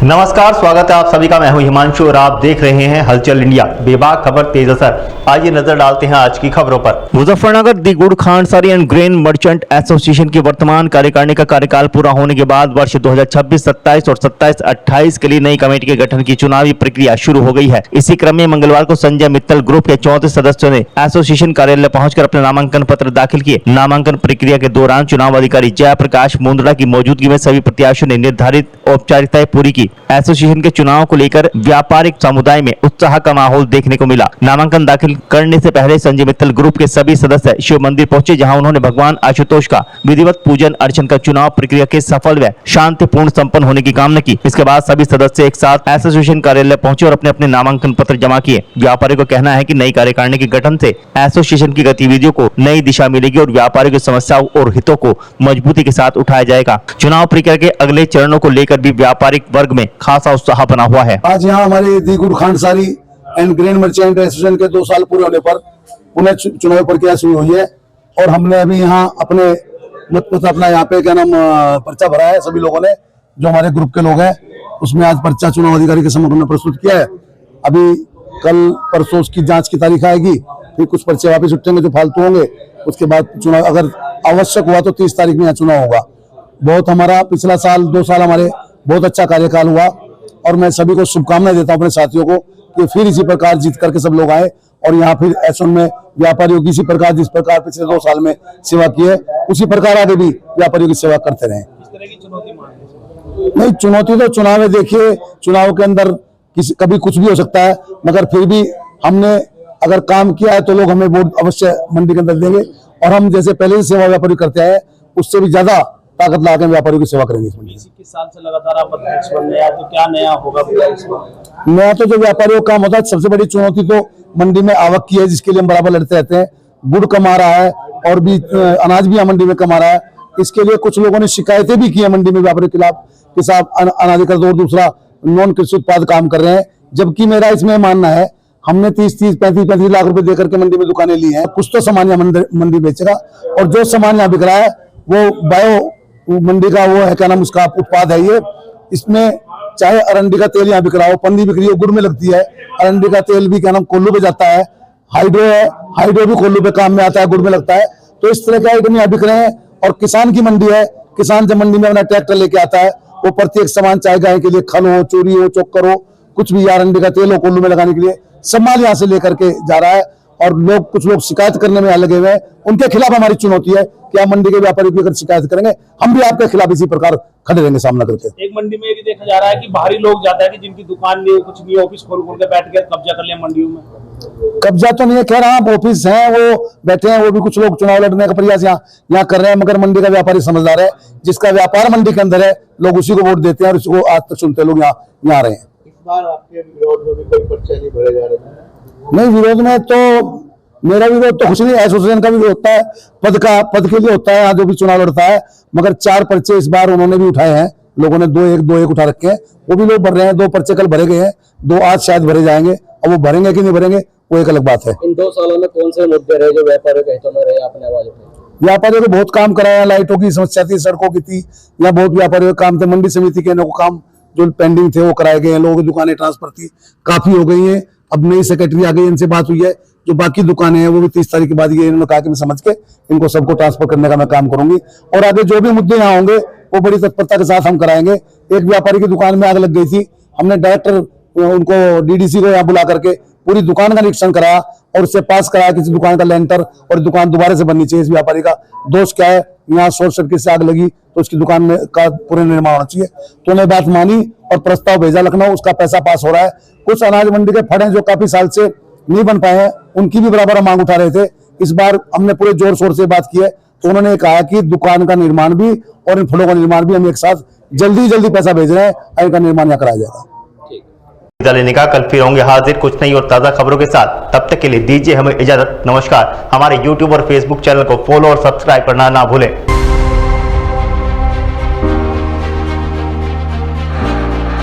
नमस्कार, स्वागत है आप सभी का। मैं हूं हिमांशु और आप देख रहे हैं हलचल इंडिया। बेबाक खबर तेज असर। आइए नजर डालते हैं आज की खबरों पर। मुजफ्फरनगर दी गुड़ खांडसारी एंड ग्रेन मर्चेंट एसोसिएशन की वर्तमान कार्यकारिणी का कार्यकाल पूरा होने के बाद वर्ष 2026-27 और 27-28 के लिए नई कमेटी के गठन की चुनावी प्रक्रिया शुरू हो गई है। इसी क्रम में मंगलवार को संजय मित्तल ग्रुप के 34 सदस्यों ने एसोसिएशन कार्यालय पहुंचकर अपने नामांकन पत्र दाखिल किए। नामांकन प्रक्रिया के दौरान चुनाव अधिकारी जयप्रकाश मुंदड़ा की मौजूदगी में सभी प्रत्याशियों ने निर्धारित औपचारिकताएं पूरी की। एसोसिएशन के चुनाव को लेकर व्यापारिक समुदाय में उत्साह का माहौल देखने को मिला। नामांकन दाखिल करने से पहले संजय मित्तल ग्रुप के सभी सदस्य शिव मंदिर पहुंचे, जहां उन्होंने भगवान आशुतोष का विधिवत पूजन अर्चन कर चुनाव प्रक्रिया के सफल व शांतिपूर्ण संपन्न होने की कामना की। इसके बाद सभी सदस्य एक साथ एसोसिएशन कार्यालय पहुंचे और अपने अपने नामांकन पत्र जमा किए। व्यापारियों का कहना है कि नई कार्यकारिणी के गठन से एसोसिएशन की गतिविधियों को नई दिशा मिलेगी और व्यापारियों की समस्याओं और हितों को मजबूती के साथ उठाया जाएगा। चुनाव प्रक्रिया के अगले चरणों को लेकर भी व्यापारिक वर्ग में खासा उत्साह बना हुआ है। आज यहाँ हमारे दी गुड़ खांडसारी एंड ग्रेन मर्चेंट एसोसिएशन के 2 साल पूरे होने पर पुनः चुनाव प्रक्रिया शुरू हुई है और हमने अभी यहाँ अपने अपना यहाँ पे क्या नाम पर्चा भरा है। सभी लोगों ने, जो हमारे ग्रुप के लोग हैं, उसमें आज पर्चा चुनाव अधिकारी के समक्ष में प्रस्तुत किया है। अभी कल परसों उसकी जांच की तारीख आएगी, फिर कुछ पर्चे वापस उठेंगे जो फालतू होंगे। उसके बाद चुनाव अगर आवश्यक हुआ तो 30 तारीख में यहाँ चुनाव होगा। बहुत हमारा पिछला साल 2 साल हमारे बहुत अच्छा कार्यकाल हुआ और मैं सभी को शुभकामनाएं देता हूं अपने साथियों को कि फिर इसी प्रकार जीत करके सब लोग आए और यहाँ फिर एसोन में व्यापारियों की इसी प्रकार जिस प्रकार पिछले 2 साल में सेवा की है उसी प्रकार आगे भी व्यापारियों की सेवा करते रहें। नहीं, चुनौती तो चुनाव है। देखिए, चुनाव के अंदर कभी कुछ भी हो सकता है, मगर फिर भी हमने अगर काम किया है तो लोग हमें वोट अवश्य मंडी के अंदर देंगे और हम जैसे पहले से सेवा व्यापारी करते आए उससे भी ज्यादा ताकत लगाकर व्यापारियों की सेवा करेंगे। इस साल से लगातार आप अध्यक्ष बन रहे हैं, तो क्या नया होगा? नया तो जो व्यापारियों का काम होता है, सबसे बड़ी चुनौती तो मंडी में आवक की है, जिसके लिए हम बराबर लड़ते रहते हैं। गुड़ कमा रहा है और भी अनाज भी मंडी में कमा रहा है। इसके लिए कुछ लोगों ने शिकायतें भी की है मंडी में व्यापारियों के खिलाफ कि साहब अनाधिकृत और दूसरा नॉन कृषि उत्पाद काम कर रहे हैं। जबकि मेरा इसमें मानना है, हमने 30-35 लाख रुपए देकर के मंडी में दुकानें ली हैं। कुछ तो सामान यहाँ मंडी बेचेगा और जो सामान यहाँ बिक रहा है वो बायो मंडी का वो है, क्या नाम उसका उत्पाद है। ये इसमें चाहे अरंडी का तेल यहाँ बिक रहा हो, पन्नी बिक रही है, गुड़ में लगती है। अरंडी का तेल भी क्या नाम कोल्लू पे जाता है। हाइड्रो है, हाइड्रो भी कोल्लू पे काम में आता है, गुड़ में लगता है। तो इस तरह के आइटम यहाँ बिक रहे हैं। और किसान की मंडी है, किसान जब मंडी में अपना ट्रैक्टर लेके आता है, वो प्रत्येक सामान, चाहे गाय के लिए खल हो, चूरी हो, चोकर हो, कुछ भी, अरंडी का तेल हो, कोल्लू में लगाने के लिए सब माल यहाँ से लेकर के जा रहा है। और कुछ लोग शिकायत करने में लगे हुए हैं। उनके खिलाफ हमारी चुनौती है कि आप मंडी के व्यापारी की अगर शिकायत करेंगे, हम भी आपके खिलाफ इसी प्रकार खड़े रहेंगे सामना करके। एक मंडी में ये भी देखा जा रहा है कि बाहरी लोग जाता है कि जिनकी दुकान नहीं, कुछ नहीं, ऑफिस खोल के बैठ के कब्जा कर लिया मंडियों में। कब्जा तो नहीं है, कह रहा हूं ऑफिस है, वो बैठे हैं, वो भी कुछ लोग चुनाव लड़ने का प्रयास यहाँ कर रहे हैं। मगर मंडी का व्यापारी समझदार है, जिसका व्यापार मंडी के अंदर है, लोग उसी को वोट देते हैं और उसको आज तक सुनते लोग यहाँ आ रहे हैं। इस बार आपके विरोध में भी कोई पर्चे नहीं भरे जा रहे? नहीं, विरोध में तो मेरा विरोध तो कुछ नहीं, एसोसिएशन का भी होता है, पद के लिए होता है यहाँ जो भी चुनाव लड़ता है। मगर 4 पर्चे इस बार उन्होंने भी उठाए हैं, लोगों ने 2-1 उठा रखे हैं, वो भी लोग भर रहे हैं। 2 पर्चे कल भरे गए हैं, 2 आज शायद भरे जाएंगे। और वो भरेंगे कि नहीं भरेंगे वो एक अलग बात है। इन 2 सालों में कौन से मुद्दे रहे जो व्यापारियों के हितों में रहे? आपने आवाज उठाई। व्यापारियों को बहुत काम कराया, लाइटों की समस्या थी, सड़कों की थी, या बहुत व्यापारियों के काम थे। मंडी समिति के काम जो पेंडिंग थे वो कराए गए हैं। लोगों की दुकानें ट्रांसफर थी, काफी हो गई है। अब नई सेक्रेटरी आ गई, इनसे बात हुई है। जो बाकी दुकानें हैं वो भी 30 तारीख के बाद ये इन्होंने कहा कि मैं समझ के इनको सबको ट्रांसफर करने का मैं काम करूंगी और आगे जो भी मुद्दे यहाँ होंगे वो बड़ी तत्परता के साथ हम कराएंगे। एक व्यापारी की दुकान में आग लग गई थी, हमने डायरेक्टर उनको डीडीसी को यहाँ बुला करके पूरी दुकान का निरीक्षण कराया और उससे पास कराया किसी दुकान का लेंटर, और दुकान दोबारा से बननी चाहिए। इस व्यापारी का दोष क्या है, यहाँ शॉर्ट सर्किट से आग लगी तो उसकी दुकान में का पूरे निर्माण होना चाहिए। तो उन्हें बात मानी और प्रस्ताव भेजा लखनऊ, उसका पैसा पास हो रहा है। कुछ अनाज मंडी के फड़े जो काफी साल से नहीं बन पाए हैं, उनकी भी बराबर मांग उठा रहे थे। इस बार हमने पूरे जोर शोर से बात की है, तो उन्होंने कहा कि दुकान का निर्माण भी और इन फलों का निर्माण भी हम एक साथ जल्दी पैसा भेज रहे हैं, इनका निर्माण यहाँ कराया जाएगा। लेने का कल फिर होंगे हाजिर कुछ नई और ताजा खबरों के साथ। तब तक के लिए दीजिए हमें इजाजत। नमस्कार। हमारे YouTube और Facebook चैनल को फॉलो और सब्सक्राइब करना ना भूलें।